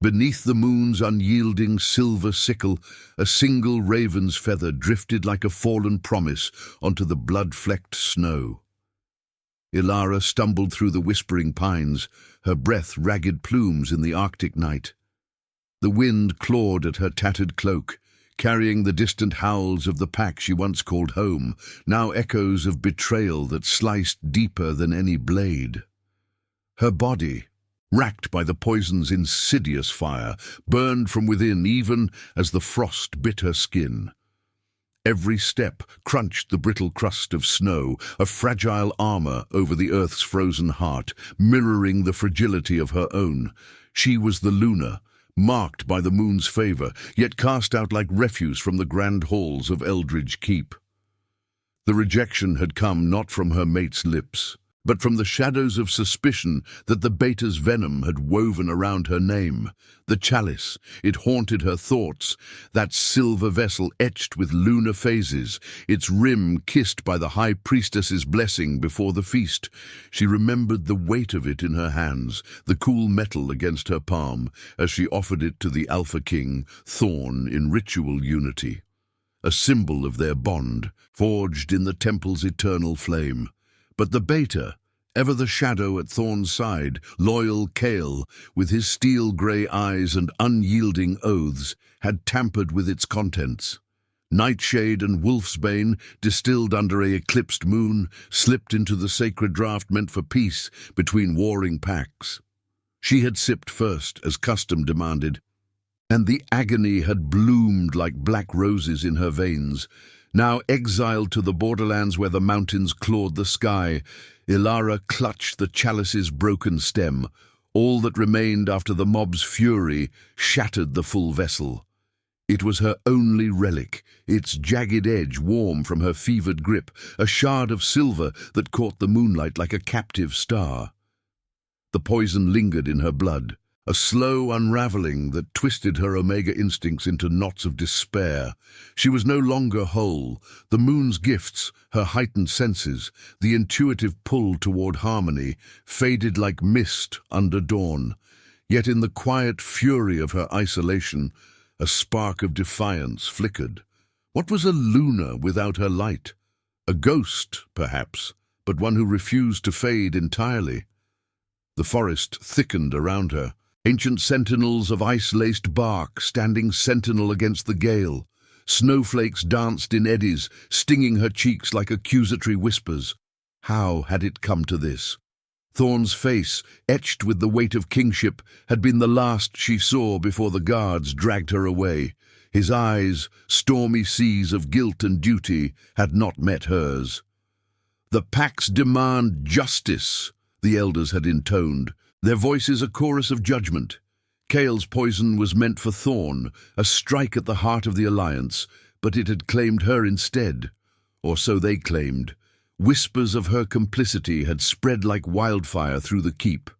Beneath the moon's unyielding silver sickle, a single raven's feather drifted like a fallen promise onto the blood-flecked snow. Ilara stumbled through the whispering pines, her breath ragged plumes in the Arctic night. The wind clawed at her tattered cloak, carrying the distant howls of the pack she once called home, now echoes of betrayal that sliced deeper than any blade. Her body, racked by the poison's insidious fire, burned from within even as the frost bit her skin. Every step crunched the brittle crust of snow, a fragile armor over the earth's frozen heart, mirroring the fragility of her own. She was the Luna, marked by the moon's favor, yet cast out like refuse from the grand halls of Eldridge Keep. The rejection had come not from her mate's lips, but from the shadows of suspicion that the beta's venom had woven around her name. The chalice, it haunted her thoughts, that silver vessel etched with lunar phases, its rim kissed by the high priestess's blessing before the feast. She remembered the weight of it in her hands, the cool metal against her palm, as she offered it to the Alpha King, Thorn, in ritual unity. A symbol of their bond, forged in the temple's eternal flame. But the beta, ever the shadow at Thorn's side, loyal Kale, with his steel-grey eyes and unyielding oaths, had tampered with its contents. Nightshade and Wolfsbane, distilled under a eclipsed moon, slipped into the sacred draught meant for peace between warring packs. She had sipped first, as custom demanded, and the agony had bloomed like black roses in her veins. Now exiled to the borderlands where the mountains clawed the sky, Ilara clutched the chalice's broken stem. All that remained after the mob's fury shattered the full vessel. It was her only relic, its jagged edge warm from her fevered grip, a shard of silver that caught the moonlight like a captive star. The poison lingered in her blood, a slow unraveling that twisted her Omega instincts into knots of despair. She was no longer whole. The moon's gifts, her heightened senses, the intuitive pull toward harmony, faded like mist under dawn. Yet in the quiet fury of her isolation, a spark of defiance flickered. What was a Luna without her light? A ghost, perhaps, but one who refused to fade entirely. The forest thickened around her, ancient sentinels of ice-laced bark standing sentinel against the gale. Snowflakes danced in eddies, stinging her cheeks like accusatory whispers. How had it come to this? Thorn's face, etched with the weight of kingship, had been the last she saw before the guards dragged her away. His eyes, stormy seas of guilt and duty, had not met hers. "The packs demand justice," the elders had intoned, their voices a chorus of judgment. Kale's poison was meant for Thorn, a strike at the heart of the alliance, but it had claimed her instead. Or so they claimed. Whispers of her complicity had spread like wildfire through the keep.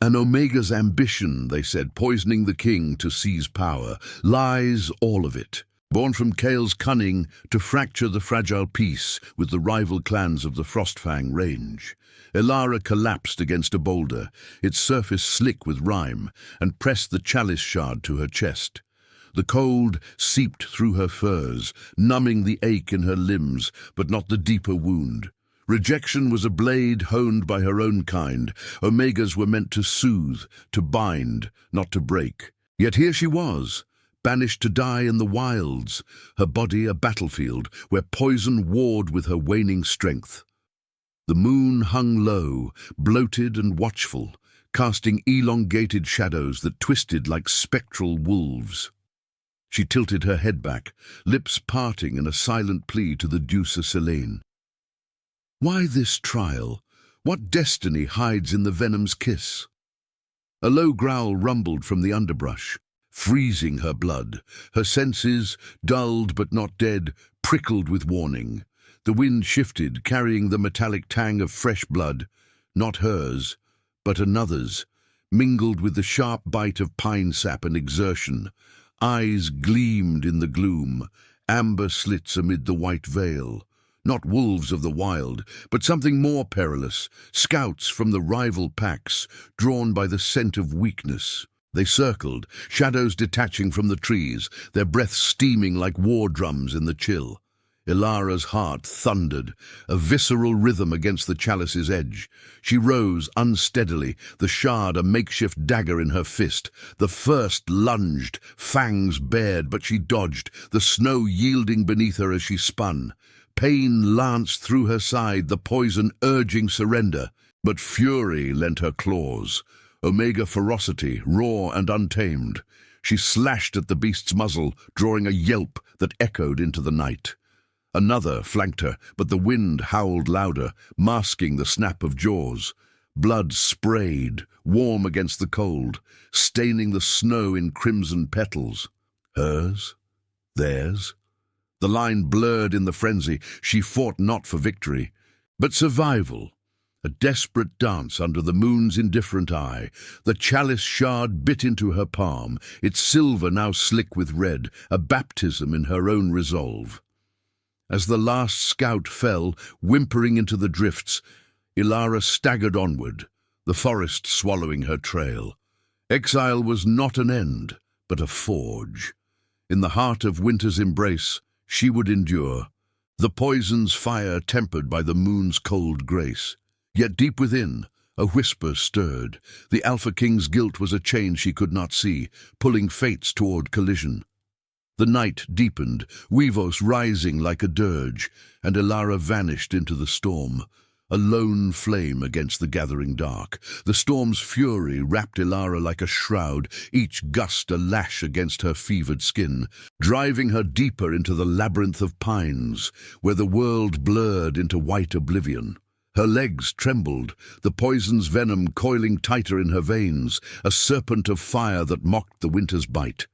An Omega's ambition, they said, poisoning the king to seize power. Lies, all of it. Born from Kale's cunning to fracture the fragile peace with the rival clans of the Frostfang range. Ilara collapsed against a boulder, its surface slick with rime, and pressed the chalice shard to her chest. The cold seeped through her furs, numbing the ache in her limbs, but not the deeper wound. Rejection was a blade honed by her own kind. Omegas were meant to soothe, to bind, not to break. Yet here she was, banished to die in the wilds, her body a battlefield where poison warred with her waning strength. The moon hung low, bloated and watchful, casting elongated shadows that twisted like spectral wolves. She tilted her head back, lips parting in a silent plea to the Deuce Selene. Why this trial? What destiny hides in the venom's kiss? A low growl rumbled from the underbrush, freezing her blood. Her senses, dulled but not dead, prickled with warning. The wind shifted, carrying the metallic tang of fresh blood, not hers, but another's, mingled with the sharp bite of pine sap and exertion. Eyes gleamed in the gloom, amber slits amid the white veil. Not wolves of the wild, but something more perilous, scouts from the rival packs, drawn by the scent of weakness. They circled, shadows detaching from the trees, their breaths steaming like war drums in the chill. Ilara's heart thundered, a visceral rhythm against the chalice's edge. She rose unsteadily, the shard a makeshift dagger in her fist. The first lunged, fangs bared, but she dodged, the snow yielding beneath her as she spun. Pain lanced through her side, the poison urging surrender. But fury lent her claws. Omega ferocity, raw and untamed. She slashed at the beast's muzzle, drawing a yelp that echoed into the night. Another flanked her, but the wind howled louder, masking the snap of jaws. Blood sprayed, warm against the cold, staining the snow in crimson petals. Hers? Theirs? The line blurred in the frenzy. She fought not for victory, but survival. A desperate dance under the moon's indifferent eye. The chalice shard bit into her palm, its silver now slick with red, a baptism in her own resolve. As the last scout fell, whimpering into the drifts, Ilara staggered onward, the forest swallowing her trail. Exile was not an end, but a forge. In the heart of winter's embrace, she would endure, the poison's fire tempered by the moon's cold grace. Yet deep within, a whisper stirred. The Alpha King's guilt was a chain she could not see, pulling fates toward collision. The night deepened, Weavos rising like a dirge, and Ilara vanished into the storm, a lone flame against the gathering dark. The storm's fury wrapped Ilara like a shroud, each gust a lash against her fevered skin, driving her deeper into the labyrinth of pines, where the world blurred into white oblivion. Her legs trembled, the poison's venom coiling tighter in her veins, a serpent of fire that mocked the winter's bite.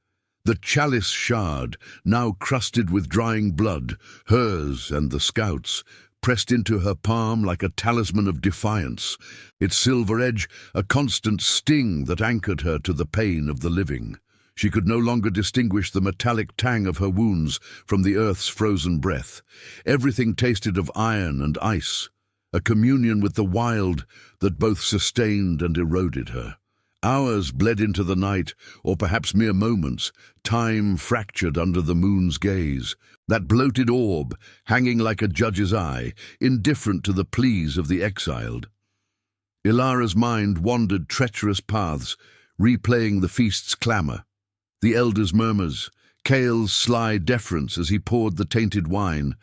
The chalice shard, now crusted with drying blood, hers and the scout's, pressed into her palm like a talisman of defiance, its silver edge a constant sting that anchored her to the pain of the living. She could no longer distinguish the metallic tang of her wounds from the earth's frozen breath. Everything tasted of iron and ice, a communion with the wild that both sustained and eroded her. Hours bled into the night, or perhaps mere moments, time fractured under the moon's gaze, that bloated orb hanging like a judge's eye, indifferent to the pleas of the exiled. Ilara's mind wandered treacherous paths, replaying the feast's clamour, the elders' murmurs, Kale's sly deference as he poured the tainted wine,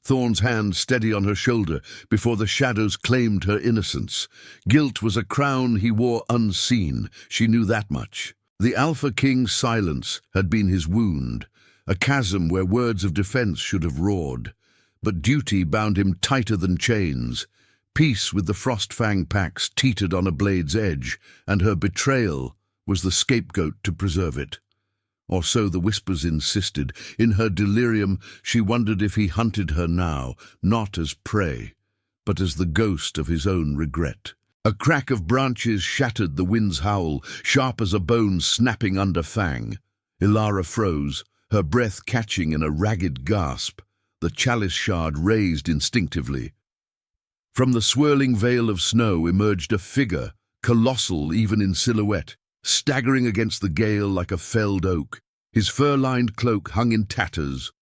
Thorn's hand steady on her shoulder before the shadows claimed her innocence. Guilt was a crown he wore unseen, she knew that much. The Alpha King's silence had been his wound, a chasm where words of defense should have roared. But duty bound him tighter than chains. Peace with the Frostfang packs teetered on a blade's edge, and her betrayal was the scapegoat to preserve it. Or so the whispers insisted. In her delirium, she wondered if he hunted her now, not as prey, but as the ghost of his own regret. A crack of branches shattered the wind's howl, sharp as a bone snapping under fang. Ilara froze, her breath catching in a ragged gasp. The chalice shard raised instinctively. From the swirling veil of snow emerged a figure, colossal even in silhouette, staggering against the gale like a felled oak. His fur-lined cloak hung in tatters,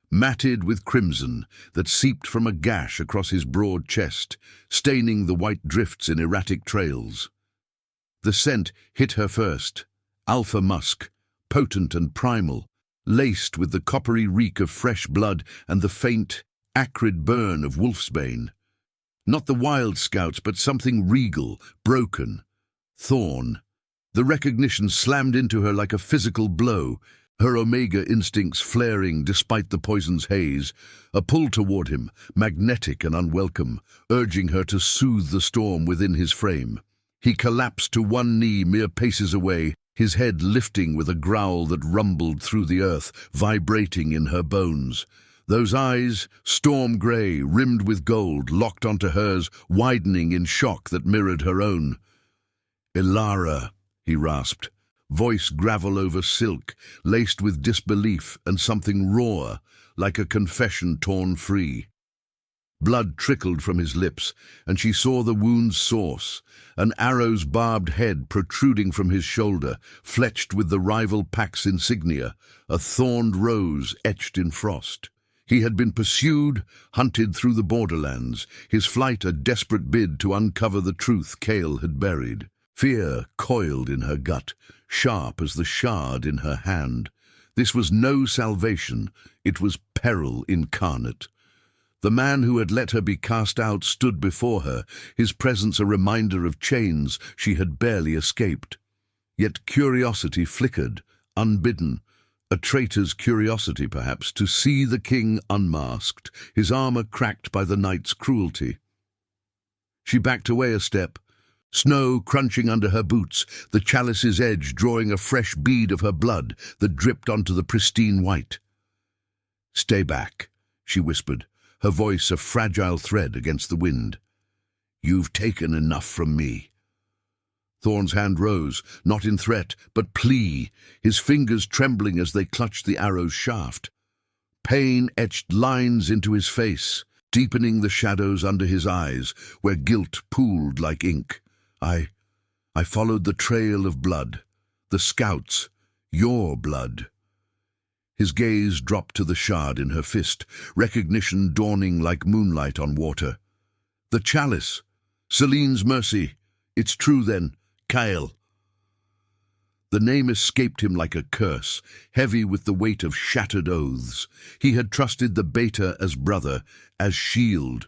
matted with crimson that seeped from a gash across his broad chest, staining the white drifts in erratic trails. The scent hit her first, alpha musk, potent and primal, laced with the coppery reek of fresh blood and the faint, acrid burn of wolfsbane. Not the wild scouts, but something regal, broken. Thorn. The recognition slammed into her like a physical blow, her Omega instincts flaring despite the poison's haze, a pull toward him, magnetic and unwelcome, urging her to soothe the storm within his frame. He collapsed to one knee mere paces away, his head lifting with a growl that rumbled through the earth, vibrating in her bones. Those eyes, storm grey, rimmed with gold, locked onto hers, widening in shock that mirrored her own. "Ilara," he rasped, voice gravel over silk, laced with disbelief and something raw, like a confession torn free. Blood trickled from his lips, and she saw the wound's source, an arrow's barbed head protruding from his shoulder, fletched with the rival pack's insignia, a thorned rose etched in frost. He had been pursued, hunted through the borderlands, his flight a desperate bid to uncover the truth Kale had buried. Fear coiled in her gut, sharp as the shard in her hand. This was no salvation, it was peril incarnate. The man who had let her be cast out stood before her, his presence a reminder of chains she had barely escaped. Yet curiosity flickered, unbidden, a traitor's curiosity perhaps, to see the king unmasked, his armor cracked by the night's cruelty. She backed away a step, snow crunching under her boots, the chalice's edge drawing a fresh bead of her blood that dripped onto the pristine white. "Stay back," she whispered, her voice a fragile thread against the wind. "You've taken enough from me." Thorn's hand rose, not in threat, but plea, his fingers trembling as they clutched the arrow's shaft. Pain etched lines into his face, deepening the shadows under his eyes, where guilt pooled like ink. I followed the trail of blood, the scouts, your blood." His gaze dropped to the shard in her fist, recognition dawning like moonlight on water. "The chalice! Selene's mercy! It's true then, Kale." The name escaped him like a curse, heavy with the weight of shattered oaths. He had trusted the beta as brother, as shield,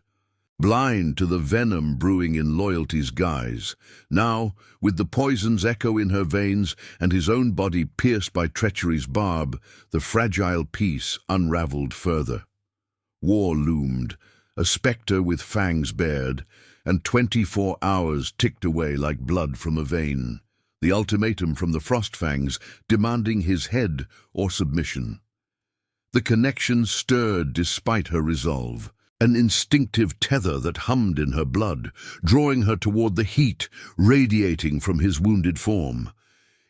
blind to the venom brewing in loyalty's guise. Now, with the poison's echo in her veins and his own body pierced by treachery's barb, the fragile peace unraveled further. War loomed, a spectre with fangs bared, and 24 hours ticked away like blood from a vein. The ultimatum from the Frostfangs demanding his head or submission. The connection stirred despite her resolve. An instinctive tether that hummed in her blood, drawing her toward the heat radiating from his wounded form.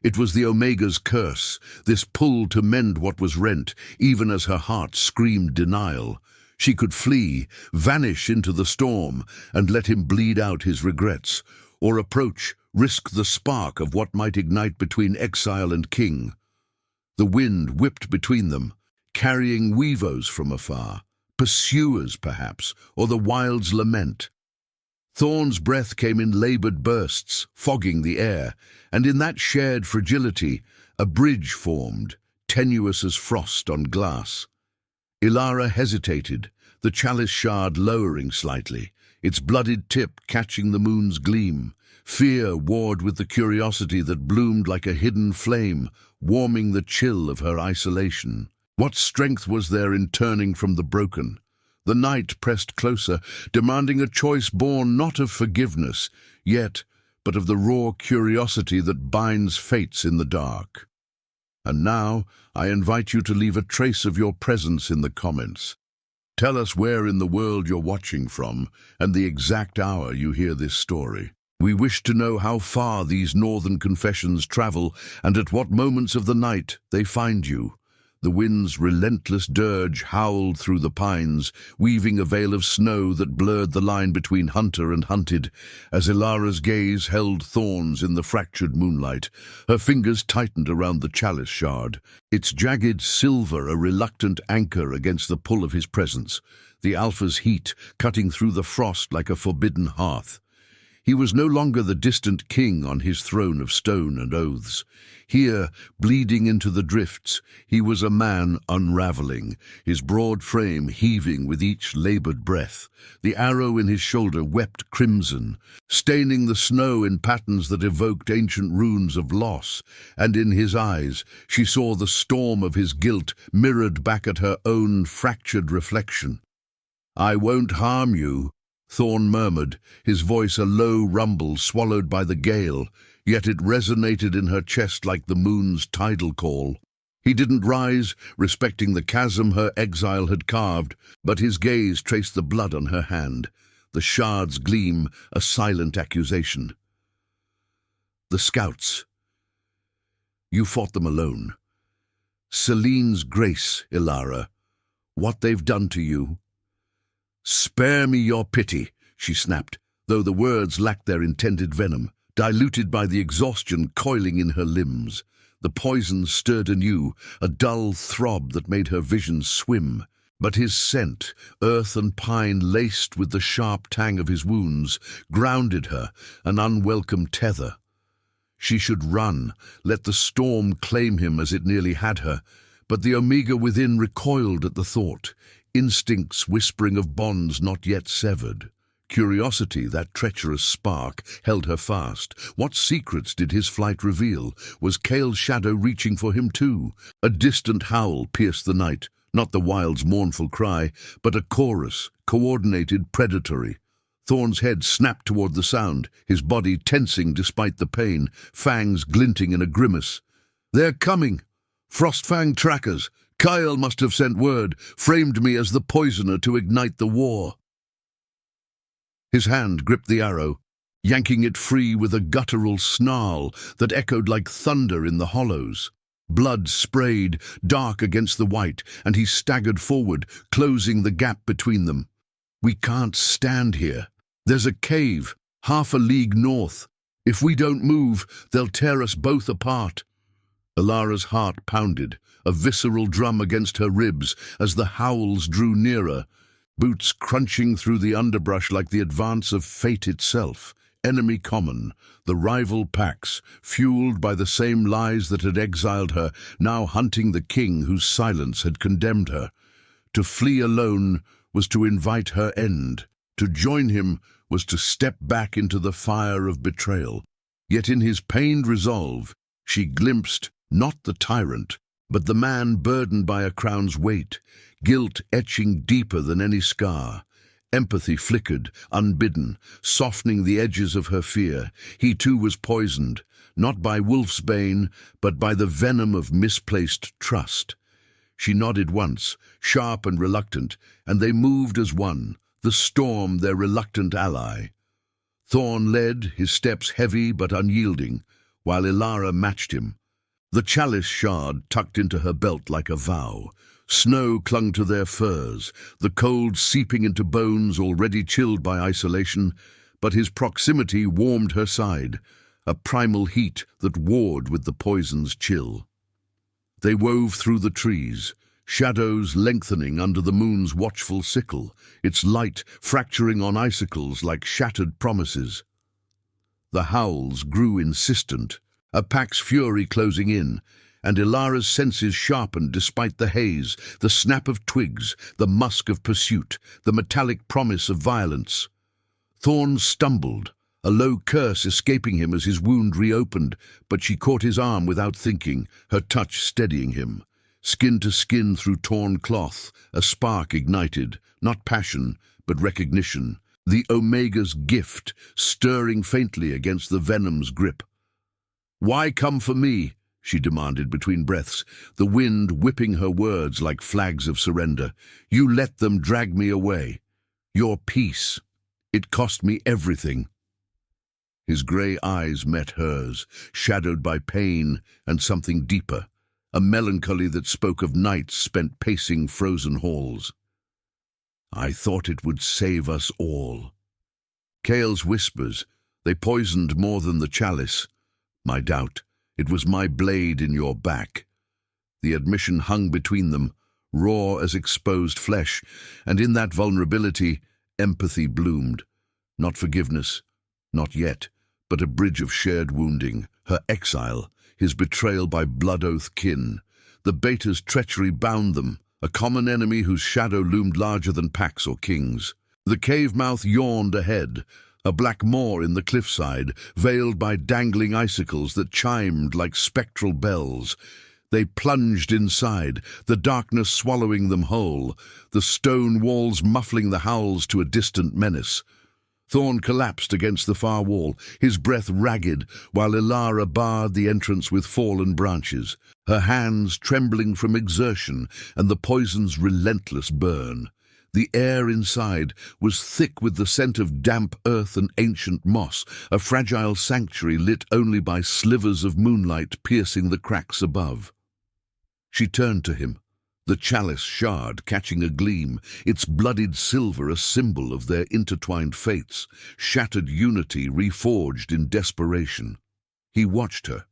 It was the Omega's curse, this pull to mend what was rent, even as her heart screamed denial. She could flee, vanish into the storm, and let him bleed out his regrets, or approach, risk the spark of what might ignite between exile and king. The wind whipped between them, carrying weavos from afar. Pursuers, perhaps, or the wild's lament. Thorn's breath came in labored bursts, fogging the air, and in that shared fragility, a bridge formed, tenuous as frost on glass. Ilara hesitated, the chalice shard lowering slightly, its blooded tip catching the moon's gleam. Fear warred with the curiosity that bloomed like a hidden flame, warming the chill of her isolation. What strength was there in turning from the broken? The night pressed closer, demanding a choice born not of forgiveness, yet, but of the raw curiosity that binds fates in the dark. And now, I invite you to leave a trace of your presence in the comments. Tell us where in the world you're watching from, and the exact hour you hear this story. We wish to know how far these northern confessions travel, and at what moments of the night they find you. The wind's relentless dirge howled through the pines, weaving a veil of snow that blurred the line between hunter and hunted, as Ilara's gaze held thorns in the fractured moonlight. Her fingers tightened around the chalice shard, its jagged silver a reluctant anchor against the pull of his presence, the Alpha's heat cutting through the frost like a forbidden hearth. He was no longer the distant king on his throne of stone and oaths. Here, bleeding into the drifts, he was a man unraveling, his broad frame heaving with each labored breath. The arrow in his shoulder wept crimson, staining the snow in patterns that evoked ancient runes of loss, and in his eyes she saw the storm of his guilt mirrored back at her own fractured reflection. "I won't harm you," Thorn murmured, his voice a low rumble swallowed by the gale, yet it resonated in her chest like the moon's tidal call. He didn't rise, respecting the chasm her exile had carved, but his gaze traced the blood on her hand, the shard's gleam a silent accusation. "The scouts. You fought them alone. Selene's grace, Ilara, what they've done to you." "Spare me your pity," she snapped, though the words lacked their intended venom, diluted by the exhaustion coiling in her limbs. The poison stirred anew, a dull throb that made her vision swim. But his scent, earth and pine laced with the sharp tang of his wounds, grounded her, an unwelcome tether. She should run, let the storm claim him as it nearly had her, but the Omega within recoiled at the thought, instincts whispering of bonds not yet severed. Curiosity, that treacherous spark, held her fast. What secrets did his flight reveal? Was Kale's shadow reaching for him too? A distant howl pierced the night, not the wild's mournful cry, but a chorus, coordinated, predatory. Thorn's head snapped toward the sound, his body tensing despite the pain, fangs glinting in a grimace. "They're coming! Frostfang trackers! Kyle must have sent word, framed me as the poisoner to ignite the war." His hand gripped the arrow, yanking it free with a guttural snarl that echoed like thunder in the hollows. Blood sprayed, dark against the white, and he staggered forward, closing the gap between them. "We can't stand here. There's a cave, half a league north. If we don't move, they'll tear us both apart." Ilara's heart pounded, a visceral drum against her ribs as the howls drew nearer, boots crunching through the underbrush like the advance of fate itself. Enemy common, the rival packs, fueled by the same lies that had exiled her, now hunting the king whose silence had condemned her. To flee alone was to invite her end. To join him was to step back into the fire of betrayal. Yet in his pained resolve, she glimpsed not the tyrant, but the man burdened by a crown's weight, guilt etching deeper than any scar. Empathy flickered, unbidden, softening the edges of her fear. He too was poisoned, not by wolfsbane, but by the venom of misplaced trust. She nodded once, sharp and reluctant, and they moved as one, the storm their reluctant ally. Thorn led, his steps heavy but unyielding, while Ilara matched him. The chalice shard tucked into her belt like a vow. Snow clung to their furs, the cold seeping into bones already chilled by isolation, but his proximity warmed her side, a primal heat that warred with the poison's chill. They wove through the trees, shadows lengthening under the moon's watchful sickle, its light fracturing on icicles like shattered promises. The howls grew insistent, a pack's fury closing in, and Ilara's senses sharpened despite the haze, the snap of twigs, the musk of pursuit, the metallic promise of violence. Thorn stumbled, a low curse escaping him as his wound reopened, but she caught his arm without thinking, her touch steadying him. Skin to skin through torn cloth, a spark ignited, not passion, but recognition, the Omega's gift, stirring faintly against the venom's grip. "Why come for me?" she demanded between breaths, the wind whipping her words like flags of surrender. "You let them drag me away. Your peace. It cost me everything." His grey eyes met hers, shadowed by pain and something deeper, a melancholy that spoke of nights spent pacing frozen halls. "I thought it would save us all." Kale's whispers, they poisoned more than the chalice. "My doubt. It was my blade in your back." The admission hung between them, raw as exposed flesh, and in that vulnerability, empathy bloomed. Not forgiveness, not yet, but a bridge of shared wounding, her exile, his betrayal by blood-oath kin. The beta's treachery bound them, a common enemy whose shadow loomed larger than packs or kings. The cave mouth yawned ahead, a black maw in the cliffside, veiled by dangling icicles that chimed like spectral bells. They plunged inside, the darkness swallowing them whole, the stone walls muffling the howls to a distant menace. Thorn collapsed against the far wall, his breath ragged, while Ilara barred the entrance with fallen branches, her hands trembling from exertion and the poison's relentless burn. The air inside was thick with the scent of damp earth and ancient moss, a fragile sanctuary lit only by slivers of moonlight piercing the cracks above. She turned to him, the chalice shard catching a gleam, its bloodied silver a symbol of their intertwined fates, shattered unity reforged in desperation. He watched her,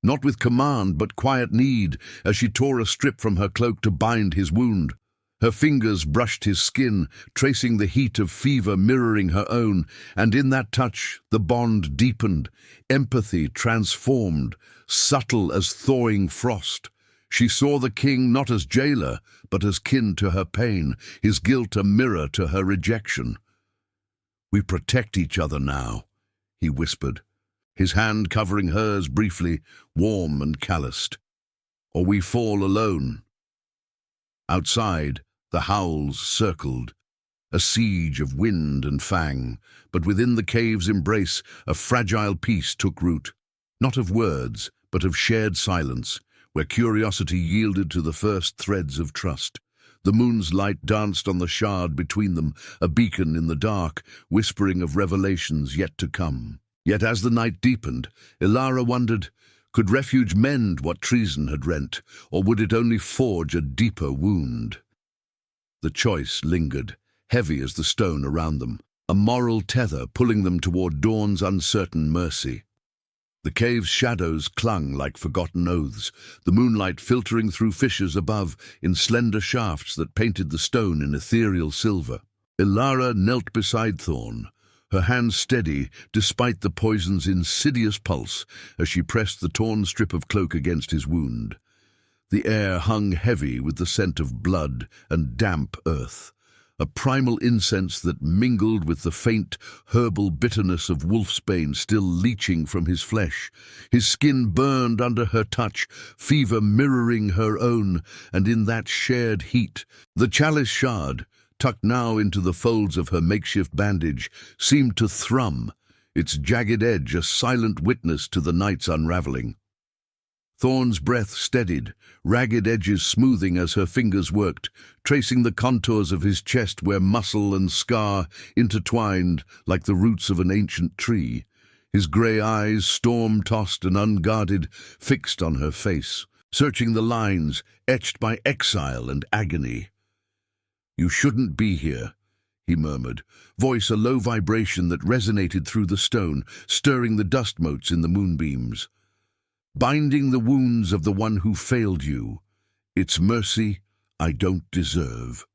not with command but quiet need, as she tore a strip from her cloak to bind his wound. Her fingers brushed his skin, tracing the heat of fever mirroring her own, and in that touch the bond deepened, empathy transformed, subtle as thawing frost. She saw the king not as jailer, but as kin to her pain, his guilt a mirror to her rejection. "We protect each other now," he whispered, his hand covering hers briefly, warm and calloused. "Or we fall alone." Outside, the howls circled, a siege of wind and fang, but within the cave's embrace a fragile peace took root, not of words, but of shared silence, where curiosity yielded to the first threads of trust. The moon's light danced on the shard between them, a beacon in the dark, whispering of revelations yet to come. Yet as the night deepened, Ilara wondered, could refuge mend what treason had rent, or would it only forge a deeper wound? The choice lingered, heavy as the stone around them, a moral tether pulling them toward dawn's uncertain mercy. The cave's shadows clung like forgotten oaths, the moonlight filtering through fissures above in slender shafts that painted the stone in ethereal silver. Ilara knelt beside Thorn, her hands steady despite the poison's insidious pulse as she pressed the torn strip of cloak against his wound. The air hung heavy with the scent of blood and damp earth, a primal incense that mingled with the faint, herbal bitterness of wolfsbane still leaching from his flesh. His skin burned under her touch, fever mirroring her own, and in that shared heat, the chalice shard, tucked now into the folds of her makeshift bandage, seemed to thrum, its jagged edge a silent witness to the night's unraveling. Thorn's breath steadied, ragged edges smoothing as her fingers worked, tracing the contours of his chest where muscle and scar intertwined like the roots of an ancient tree. His grey eyes, storm-tossed and unguarded, fixed on her face, searching the lines etched by exile and agony. "You shouldn't be here," he murmured, voice a low vibration that resonated through the stone, stirring the dust motes in the moonbeams. "Binding the wounds of the one who failed you. It's mercy I don't deserve."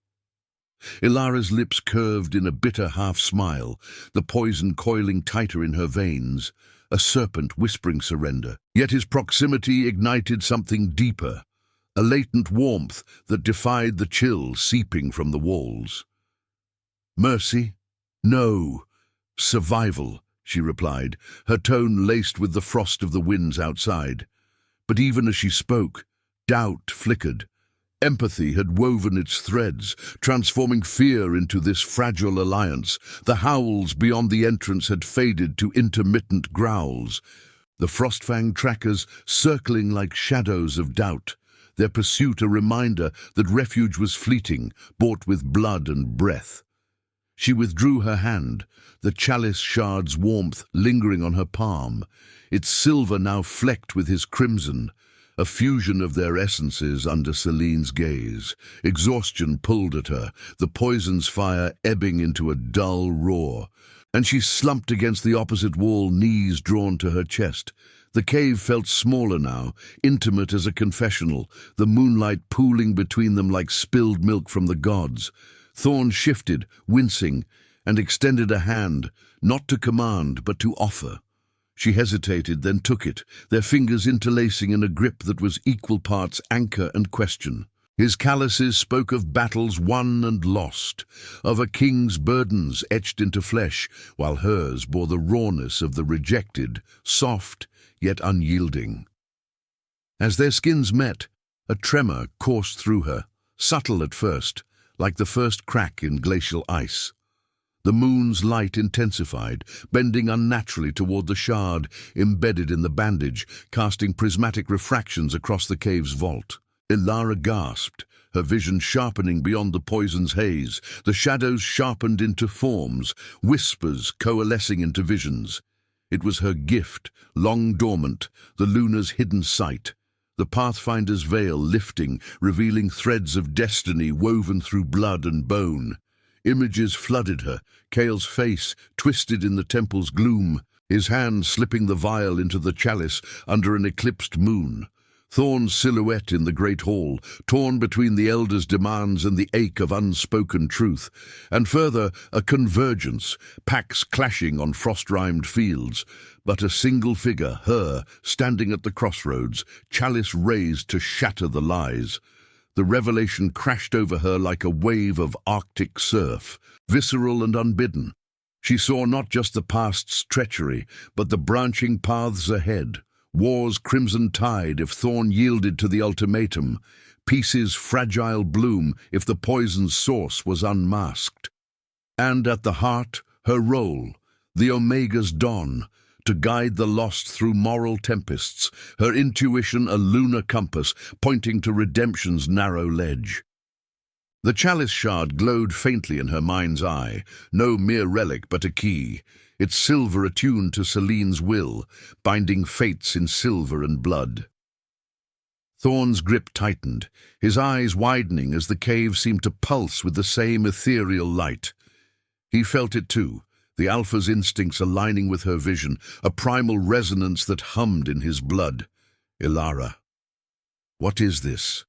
Ilara's lips curved in a bitter half-smile, the poison coiling tighter in her veins, a serpent whispering surrender. Yet his proximity ignited something deeper, a latent warmth that defied the chill seeping from the walls. "Mercy? No. Survival," she replied, her tone laced with the frost of the winds outside. But even as she spoke, doubt flickered. Empathy had woven its threads, transforming fear into this fragile alliance. The howls beyond the entrance had faded to intermittent growls, the Frostfang trackers circling like shadows of doubt, their pursuit a reminder that refuge was fleeting, bought with blood and breath. She withdrew her hand, the chalice shard's warmth lingering on her palm, its silver now flecked with his crimson, a fusion of their essences under Celine's gaze. Exhaustion pulled at her, the poison's fire ebbing into a dull roar, and she slumped against the opposite wall, knees drawn to her chest. The cave felt smaller now, intimate as a confessional, the moonlight pooling between them like spilled milk from the gods. Thorn shifted, wincing, and extended a hand, not to command, but to offer. She hesitated, then took it, their fingers interlacing in a grip that was equal parts anchor and question. His calluses spoke of battles won and lost, of a king's burdens etched into flesh, while hers bore the rawness of the rejected, soft yet unyielding. As their skins met, a tremor coursed through her, subtle at first, like the first crack in glacial ice. The moon's light intensified, bending unnaturally toward the shard embedded in the bandage, casting prismatic refractions across the cave's vault. Ilara gasped, her vision sharpening beyond the poison's haze, the shadows sharpened into forms, whispers coalescing into visions. It was her gift, long dormant, the luna's hidden sight, the Pathfinder's veil lifting, revealing threads of destiny woven through blood and bone. Images flooded her, Cale's face twisted in the temple's gloom, his hand slipping the vial into the chalice under an eclipsed moon. Thorn's silhouette in the great hall, torn between the elders' demands and the ache of unspoken truth, and further, a convergence, packs clashing on frost-rimed fields, but a single figure, her, standing at the crossroads, chalice raised to shatter the lies. The revelation crashed over her like a wave of Arctic surf, visceral and unbidden. She saw not just the past's treachery, but the branching paths ahead. War's crimson tide if Thorn yielded to the ultimatum, peace's fragile bloom if the poison's source was unmasked. And at the heart, her role, the Omega's dawn, to guide the lost through moral tempests, her intuition a lunar compass pointing to redemption's narrow ledge. The chalice shard glowed faintly in her mind's eye, no mere relic but a key, its silver attuned to Celine's will, binding fates in silver and blood. Thorn's grip tightened, his eyes widening as the cave seemed to pulse with the same ethereal light. He felt it too, the Alpha's instincts aligning with her vision, a primal resonance that hummed in his blood. Ilara. What is this?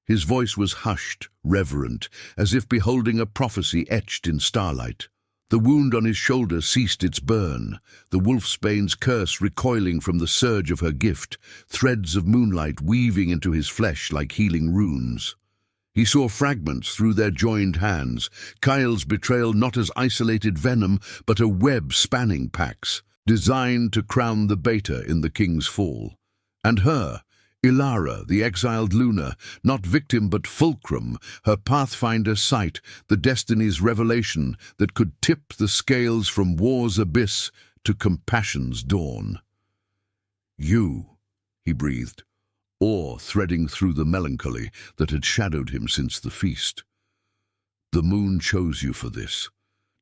His voice was hushed, reverent, as if beholding a prophecy etched in starlight. The wound on his shoulder ceased its burn, the wolfsbane's curse recoiling from the surge of her gift, threads of moonlight weaving into his flesh like healing runes. He saw fragments through their joined hands, Kyle's betrayal not as isolated venom, but a web spanning Pax, designed to crown the beta in the king's fall. And her, Ilara, the exiled Luna, not victim but fulcrum, her pathfinder sight, the destiny's revelation that could tip the scales from war's abyss to compassion's dawn. You, he breathed, awe threading through the melancholy that had shadowed him since the feast. The moon chose you for this,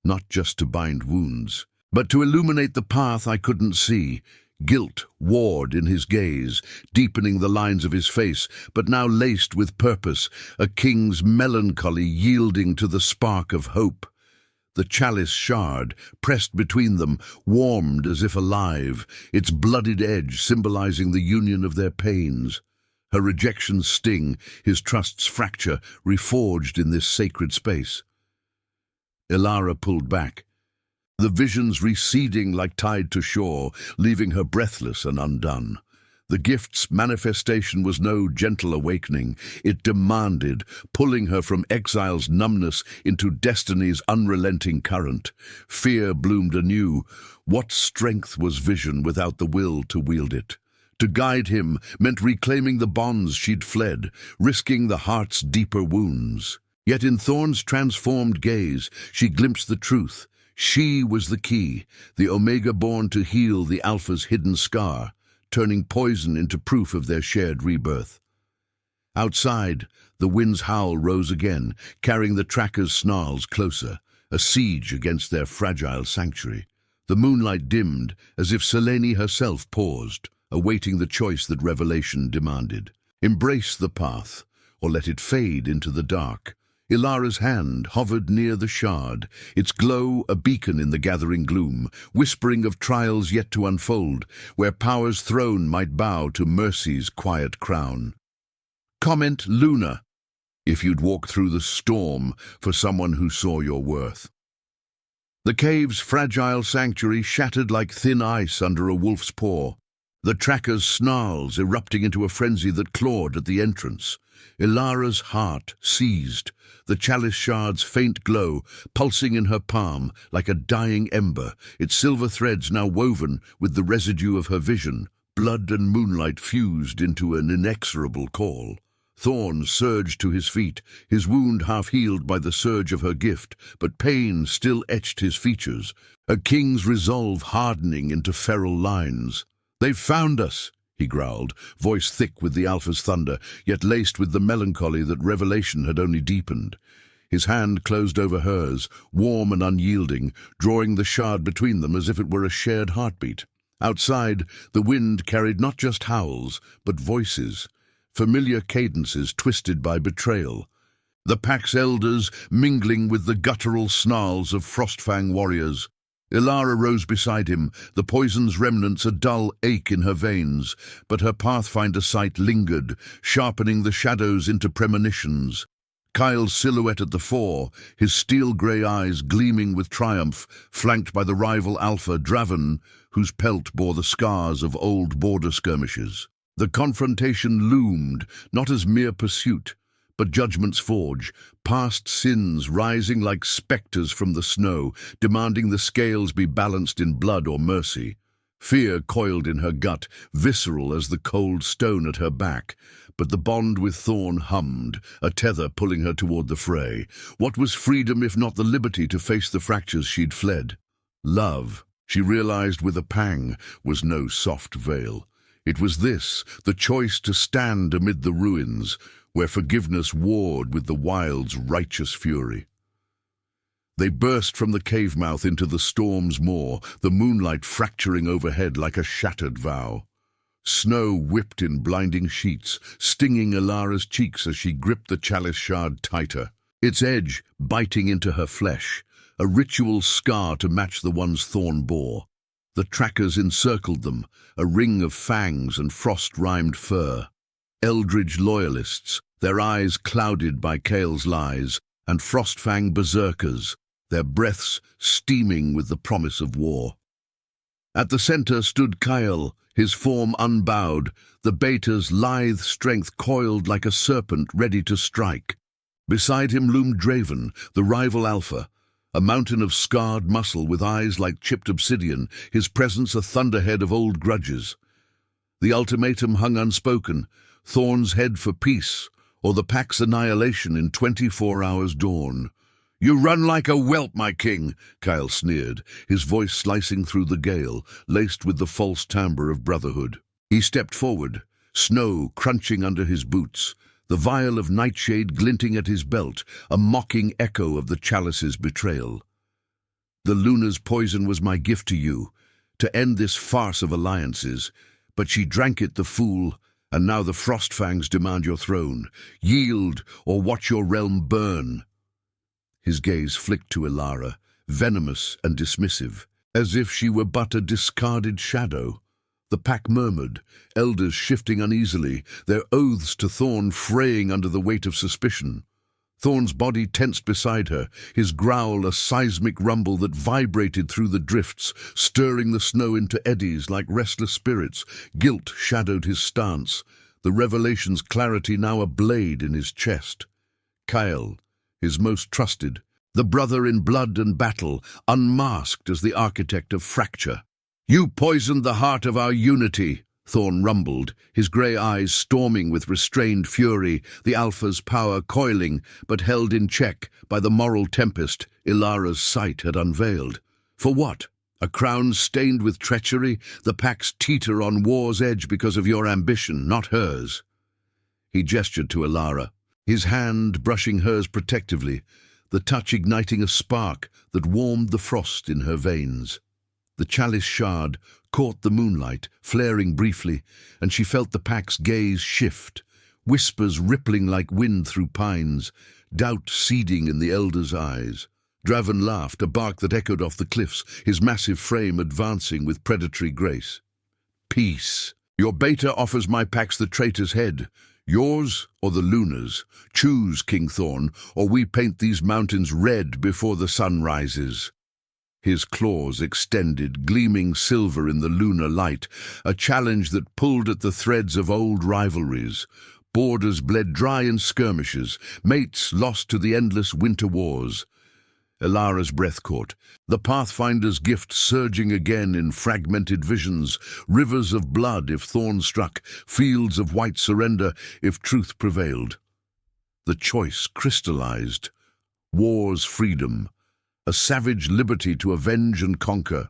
not just to bind wounds, but to illuminate the path I couldn't see. Guilt warred in his gaze, deepening the lines of his face, but now laced with purpose, a king's melancholy yielding to the spark of hope. The chalice shard, pressed between them, warmed as if alive, its blooded edge symbolizing the union of their pains. Her rejection's sting, his trust's fracture, reforged in this sacred space. Ilara pulled back, the visions receding like tide to shore, leaving her breathless and undone. The gift's manifestation was no gentle awakening. It demanded, pulling her from exile's numbness into destiny's unrelenting current. Fear bloomed anew. What strength was vision without the will to wield it? To guide him meant reclaiming the bonds she'd fled, risking the heart's deeper wounds. Yet in Thorn's transformed gaze, she glimpsed the truth. She was the key, the Omega born to heal the Alpha's hidden scar, turning poison into proof of their shared rebirth. Outside, the wind's howl rose again, carrying the trackers' snarls closer, a siege against their fragile sanctuary. The moonlight dimmed, as if Selene herself paused, awaiting the choice that revelation demanded. Embrace the path, or let it fade into the dark. Ilara's hand hovered near the shard, its glow a beacon in the gathering gloom, whispering of trials yet to unfold, where power's throne might bow to mercy's quiet crown. Comment Luna, if you'd walk through the storm for someone who saw your worth. The cave's fragile sanctuary shattered like thin ice under a wolf's paw, the tracker's snarls erupting into a frenzy that clawed at the entrance. Ilara's heart seized, the chalice shard's faint glow pulsing in her palm like a dying ember, its silver threads now woven with the residue of her vision. Blood and moonlight fused into an inexorable call. Thorn surged to his feet, his wound half healed by the surge of her gift, but pain still etched his features, a king's resolve hardening into feral lines. "They've found us," he growled, voice thick with the Alpha's thunder, yet laced with the melancholy that revelation had only deepened. His hand closed over hers, warm and unyielding, drawing the shard between them as if it were a shared heartbeat. Outside, the wind carried not just howls, but voices, familiar cadences twisted by betrayal. The pack's elders mingling with the guttural snarls of Frostfang warriors. Ilara rose beside him, the poison's remnants a dull ache in her veins, but her pathfinder sight lingered, sharpening the shadows into premonitions. Kyle's silhouette at the fore, his steel-grey eyes gleaming with triumph, flanked by the rival alpha Draven, whose pelt bore the scars of old border skirmishes. The confrontation loomed, not as mere pursuit, but judgment's forge, past sins rising like spectres from the snow, demanding the scales be balanced in blood or mercy. Fear coiled in her gut, visceral as the cold stone at her back, but the bond with Thorn hummed, a tether pulling her toward the fray. What was freedom if not the liberty to face the fractures she'd fled? Love, she realized with a pang, was no soft veil. It was this, the choice to stand amid the ruins, where forgiveness warred with the wild's righteous fury. They burst from the cave mouth into the storm's maw, the moonlight fracturing overhead like a shattered vow. Snow whipped in blinding sheets, stinging Ilara's cheeks as she gripped the chalice shard tighter, its edge biting into her flesh, a ritual scar to match the one's Thorn bore. The trackers encircled them, a ring of fangs and frost-rimed fur. Eldridge loyalists, their eyes clouded by Kale's lies, and Frostfang berserkers, their breaths steaming with the promise of war. At the center stood Kyle, his form unbowed, the beta's lithe strength coiled like a serpent ready to strike. Beside him loomed Draven, the rival alpha, a mountain of scarred muscle with eyes like chipped obsidian, his presence a thunderhead of old grudges. The ultimatum hung unspoken, Thorn's head for peace, or the pack's annihilation in 24 hours' dawn. "You run like a whelp, my king," Kyle sneered, his voice slicing through the gale, laced with the false timbre of brotherhood. He stepped forward, snow crunching under his boots, the vial of nightshade glinting at his belt, a mocking echo of the chalice's betrayal. "The Luna's poison was my gift to you, to end this farce of alliances, but she drank it, the fool, and now the Frostfangs demand your throne. Yield, or watch your realm burn." His gaze flicked to Ilara, venomous and dismissive, as if she were but a discarded shadow. The pack murmured, elders shifting uneasily, their oaths to Thorn fraying under the weight of suspicion. Thorn's body tensed beside her, his growl a seismic rumble that vibrated through the drifts, stirring the snow into eddies like restless spirits. Guilt shadowed his stance, the revelation's clarity now a blade in his chest. Kyle, his most trusted, the brother in blood and battle, unmasked as the architect of fracture. "You poisoned the heart of our unity," Thorn rumbled, his grey eyes storming with restrained fury, the Alpha's power coiling, but held in check by the moral tempest Ilara's sight had unveiled. "For what? A crown stained with treachery? The pack's teeter on war's edge because of your ambition, not hers." He gestured to Ilara, his hand brushing hers protectively, the touch igniting a spark that warmed the frost in her veins. The chalice shard caught the moonlight, flaring briefly, and she felt the pack's gaze shift, whispers rippling like wind through pines, doubt seeding in the elder's eyes. Draven laughed, a bark that echoed off the cliffs, his massive frame advancing with predatory grace. "Peace. Your beta offers my pax the traitor's head. Yours or the Luna's? Choose, King Thorn, or we paint these mountains red before the sun rises." His claws extended, gleaming silver in the lunar light, a challenge that pulled at the threads of old rivalries. Borders bled dry in skirmishes, mates lost to the endless winter wars. Ilara's breath caught, the Pathfinder's gift surging again in fragmented visions, rivers of blood if Thorn struck, fields of white surrender if truth prevailed. The choice crystallized. War's freedom, a savage liberty to avenge and conquer,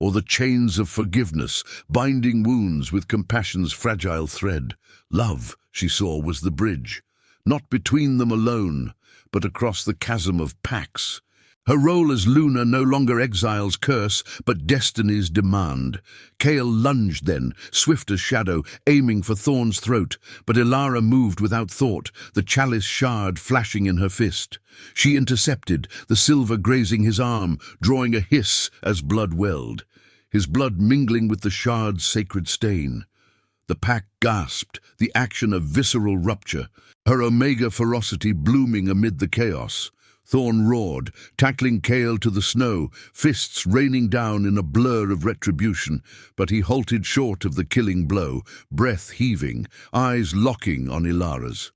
or the chains of forgiveness, binding wounds with compassion's fragile thread. Love, she saw, was the bridge, not between them alone, but across the chasm of packs. Her role as Luna no longer exile's curse, but destiny's demand. Kale lunged then, swift as shadow, aiming for Thorn's throat, but Ilara moved without thought, the chalice shard flashing in her fist. She intercepted, the silver grazing his arm, drawing a hiss as blood welled, his blood mingling with the shard's sacred stain. The pack gasped, the action of visceral rupture, her omega ferocity blooming amid the chaos. Thorn roared, tackling Kale to the snow, fists raining down in a blur of retribution, but he halted short of the killing blow, breath heaving, eyes locking on Ilara's.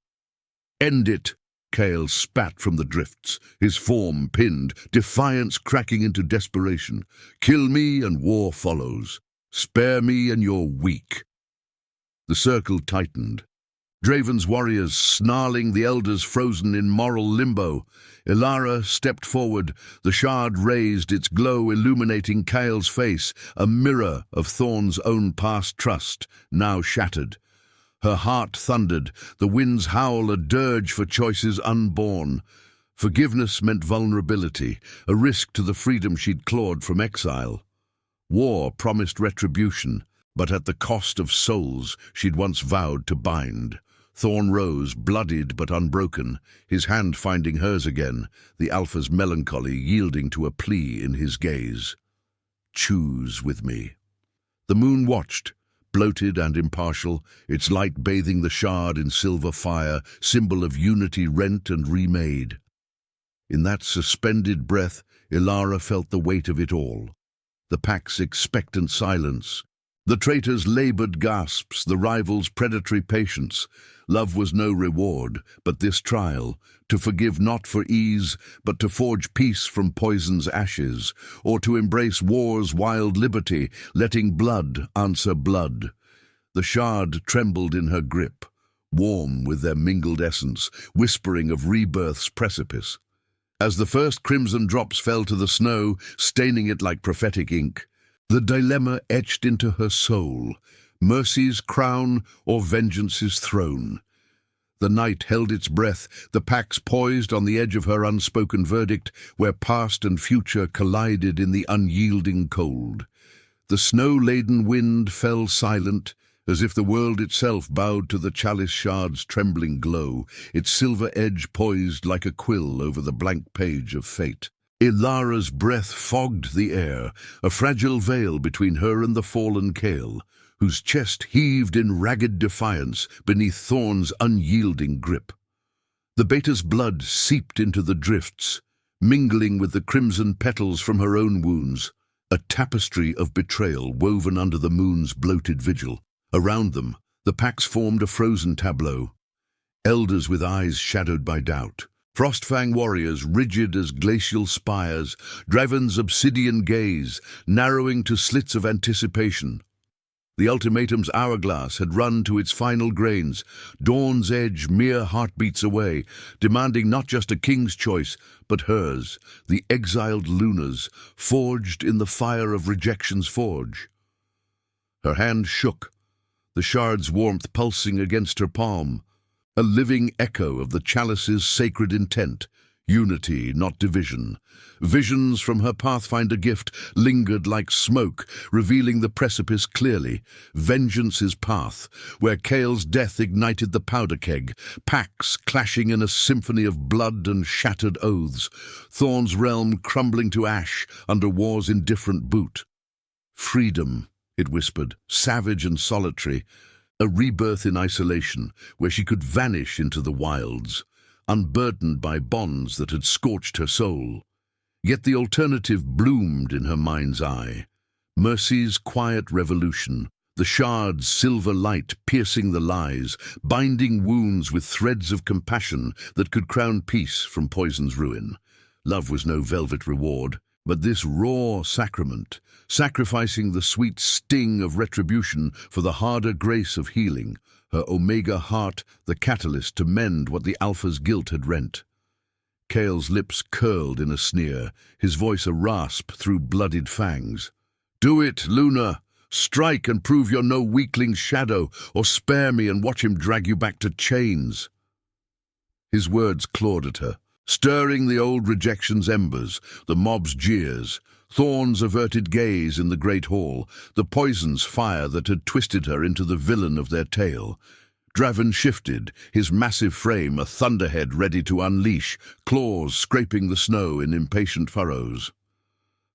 "End it!" Kale spat from the drifts, his form pinned, defiance cracking into desperation. "Kill me and war follows. Spare me and you're weak." The circle tightened. Draven's warriors snarling, the elders frozen in moral limbo. Ilara stepped forward, the shard raised, its glow illuminating Kale's face, a mirror of Thorn's own past trust, now shattered. Her heart thundered, the wind's howl a dirge for choices unborn. Forgiveness meant vulnerability, a risk to the freedom she'd clawed from exile. War promised retribution, but at the cost of souls she'd once vowed to bind. Thorn rose, bloodied but unbroken, his hand finding hers again, the Alpha's melancholy yielding to a plea in his gaze. "Choose with me." The moon watched, bloated and impartial, its light bathing the shard in silver fire, symbol of unity rent and remade. In that suspended breath, Ilara felt the weight of it all. The pack's expectant silence, the traitor's labored gasps, the rival's predatory patience. Love was no reward, but this trial, to forgive not for ease, but to forge peace from poison's ashes, or to embrace war's wild liberty, letting blood answer blood. The shard trembled in her grip, warm with their mingled essence, whispering of rebirth's precipice. As the first crimson drops fell to the snow, staining it like prophetic ink, the dilemma etched into her soul, mercy's crown or vengeance's throne. The night held its breath, the pax poised on the edge of her unspoken verdict, where past and future collided in the unyielding cold. The snow-laden wind fell silent, as if the world itself bowed to the chalice shard's trembling glow, its silver edge poised like a quill over the blank page of fate. Ilara's breath fogged the air, a fragile veil between her and the fallen Kale, whose chest heaved in ragged defiance beneath Thorn's unyielding grip. The beta's blood seeped into the drifts, mingling with the crimson petals from her own wounds, a tapestry of betrayal woven under the moon's bloated vigil. Around them, the packs formed a frozen tableau, elders with eyes shadowed by doubt, Frostfang warriors rigid as glacial spires, Draven's obsidian gaze narrowing to slits of anticipation. The ultimatum's hourglass had run to its final grains, dawn's edge mere heartbeats away, demanding not just a king's choice, but hers, the exiled Luna's, forged in the fire of rejection's forge. Her hand shook, the shard's warmth pulsing against her palm, a living echo of the chalice's sacred intent, unity, not division. Visions from her Pathfinder gift lingered like smoke, revealing the precipice clearly, vengeance's path, where Kale's death ignited the powder keg, packs clashing in a symphony of blood and shattered oaths, Thorn's realm crumbling to ash under war's indifferent boot. Freedom, it whispered, savage and solitary, a rebirth in isolation, where she could vanish into the wilds, unburdened by bonds that had scorched her soul. Yet the alternative bloomed in her mind's eye. Mercy's quiet revolution, the shard's silver light piercing the lies, binding wounds with threads of compassion that could crown peace from poison's ruin. Love was no velvet reward, but this raw sacrament, sacrificing the sweet sting of retribution for the harder grace of healing, her omega heart the catalyst to mend what the Alpha's guilt had rent. Kale's lips curled in a sneer, his voice a rasp through bloodied fangs. "Do it, Luna! Strike and prove you're no weakling's shadow, or spare me and watch him drag you back to chains." His words clawed at her, Stirring the old rejection's embers, the mob's jeers, Thorn's averted gaze in the great hall, the poison's fire that had twisted her into the villain of their tale. Draven shifted, his massive frame a thunderhead ready to unleash, claws scraping the snow in impatient furrows.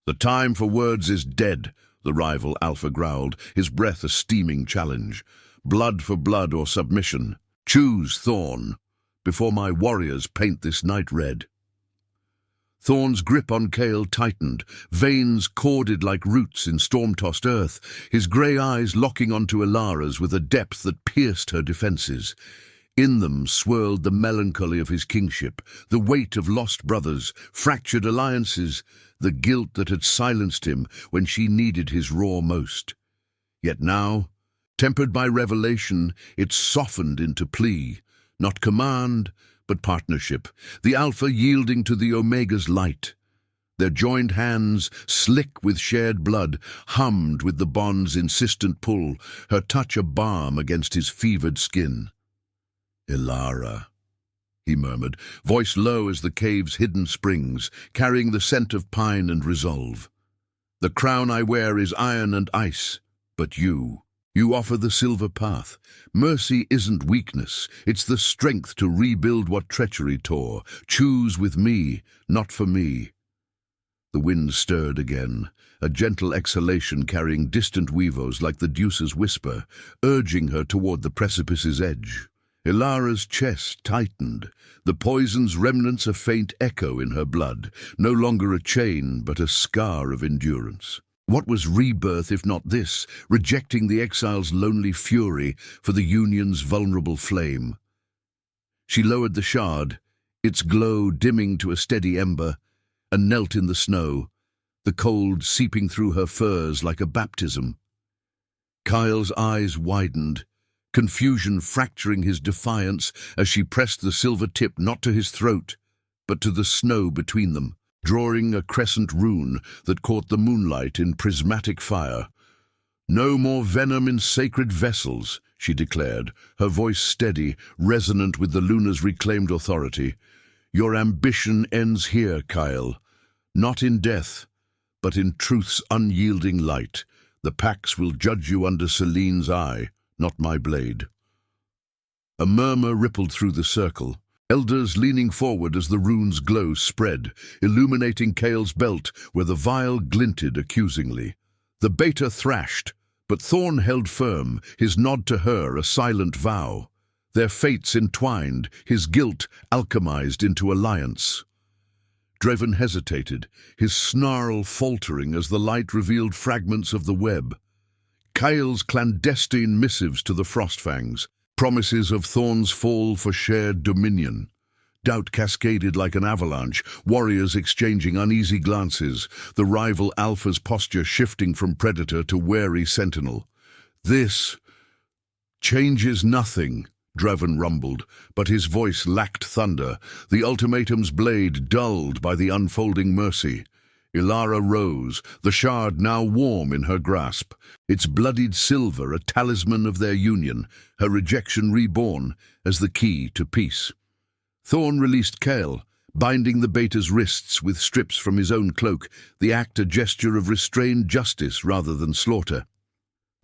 "The time for words is dead," the rival Alpha growled, his breath a steaming challenge. "Blood for blood or submission. Choose, Thorn, before my warriors paint this night red." Thorn's grip on Kael tightened, veins corded like roots in storm-tossed earth, his grey eyes locking onto Ilara's with a depth that pierced her defences. In them swirled the melancholy of his kingship, the weight of lost brothers, fractured alliances, the guilt that had silenced him when she needed his roar most. Yet now, tempered by revelation, it softened into plea, not command, but partnership, the Alpha yielding to the Omega's light. Their joined hands, slick with shared blood, hummed with the bond's insistent pull, her touch a balm against his fevered skin. "Ilara," he murmured, voice low as the cave's hidden springs, carrying the scent of pine and resolve. "The crown I wear is iron and ice, but you offer the silver path. Mercy isn't weakness, it's the strength to rebuild what treachery tore. Choose with me, not for me." The wind stirred again, a gentle exhalation carrying distant weavos like the Deuce's whisper, urging her toward the precipice's edge. Ilara's chest tightened, the poison's remnants a faint echo in her blood, no longer a chain but a scar of endurance. What was rebirth if not this, rejecting the exile's lonely fury for the Union's vulnerable flame? She lowered the shard, its glow dimming to a steady ember, and knelt in the snow, the cold seeping through her furs like a baptism. Kyle's eyes widened, confusion fracturing his defiance as she pressed the silver tip not to his throat, but to the snow between them, drawing a crescent rune that caught the moonlight in prismatic fire. "No more venom in sacred vessels," she declared, her voice steady, resonant with the Luna's reclaimed authority. "Your ambition ends here, Kyle. Not in death, but in truth's unyielding light. The Pax will judge you under Selene's eye, not my blade." A murmur rippled through the circle, elders leaning forward as the rune's glow spread, illuminating Kael's belt where the vial glinted accusingly. The beta thrashed, but Thorn held firm, his nod to her a silent vow. Their fates entwined, his guilt alchemized into alliance. Draven hesitated, his snarl faltering as the light revealed fragments of the web. Kael's clandestine missives to the Frostfangs, promises of Thorn's fall for shared dominion. Doubt cascaded like an avalanche, warriors exchanging uneasy glances, the rival Alpha's posture shifting from predator to wary sentinel. "This changes nothing," Draven rumbled, but his voice lacked thunder, the ultimatum's blade dulled by the unfolding mercy. Ilara rose, the shard now warm in her grasp, its bloodied silver a talisman of their union, her rejection reborn as the key to peace. Thorn released Kael, binding the beta's wrists with strips from his own cloak, the act a gesture of restrained justice rather than slaughter.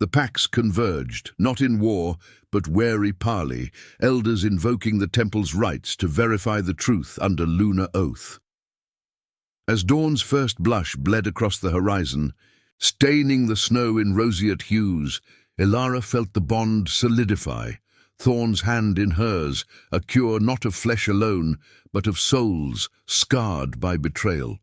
The Pax converged, not in war, but wary parley, elders invoking the temple's rights to verify the truth under lunar oath. As dawn's first blush bled across the horizon, staining the snow in roseate hues, Ilara felt the bond solidify, Thorn's hand in hers, a cure not of flesh alone, but of souls scarred by betrayal.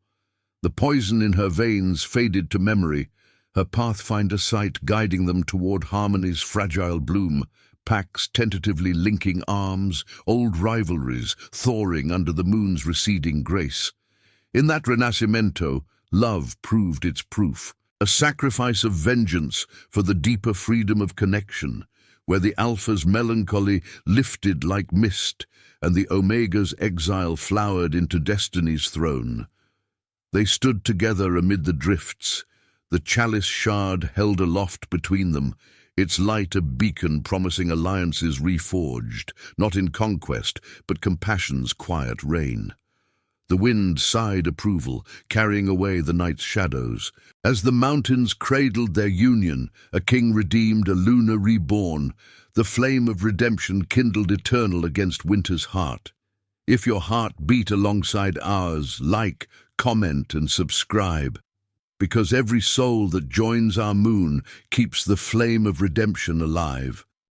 The poison in her veins faded to memory, her pathfinder sight guiding them toward harmony's fragile bloom, Pax tentatively linking arms, old rivalries thawing under the moon's receding grace. In that Renascimento, love proved its proof, a sacrifice of vengeance for the deeper freedom of connection, where the Alpha's melancholy lifted like mist and the Omega's exile flowered into destiny's throne. They stood together amid the drifts, the chalice shard held aloft between them, its light a beacon promising alliances reforged, not in conquest, but compassion's quiet reign. The wind sighed approval, carrying away the night's shadows. As the mountains cradled their union, a king redeemed, a Luna reborn. The flame of redemption kindled eternal against winter's heart. If your heart beat alongside ours, like, comment, and subscribe. Because every soul that joins our moon keeps the flame of redemption alive.